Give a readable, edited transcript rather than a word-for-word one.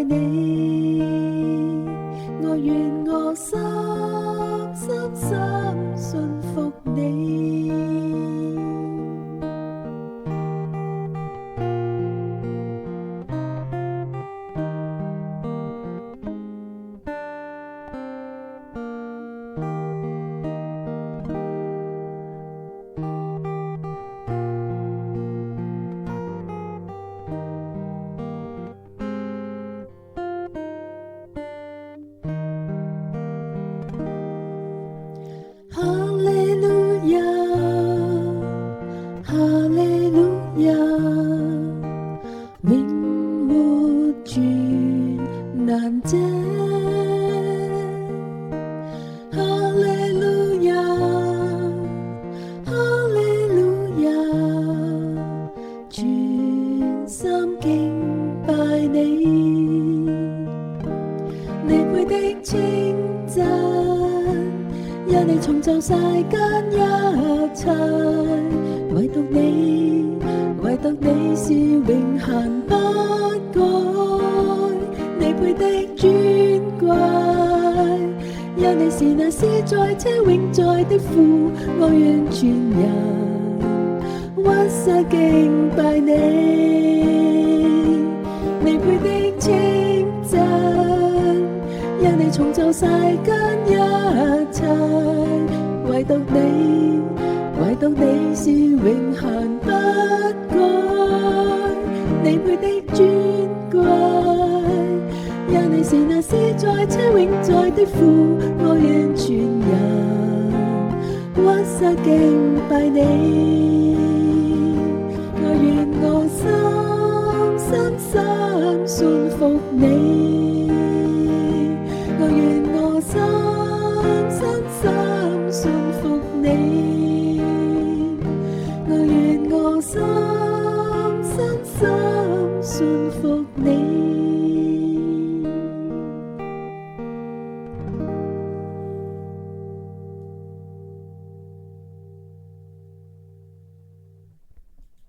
拜你，我願我心深深信服你。哈利路亞，哈利路亞，永沒轉難者。哈利路亞，哈利路亞，全心敬拜你，你配的稱讚。因你重造世間一切，唯獨你，唯獨你是永恆不改，你配的尊貴。因你是那施在且永在的父，我願全人屈膝敬拜你，你配的稱讚。因你重造世間一切，唯獨你，唯獨你是永恆不改，你配的尊貴。因你是那施在且永在的父，我願全人屈膝敬拜你，我願我心深深信服你。我願我心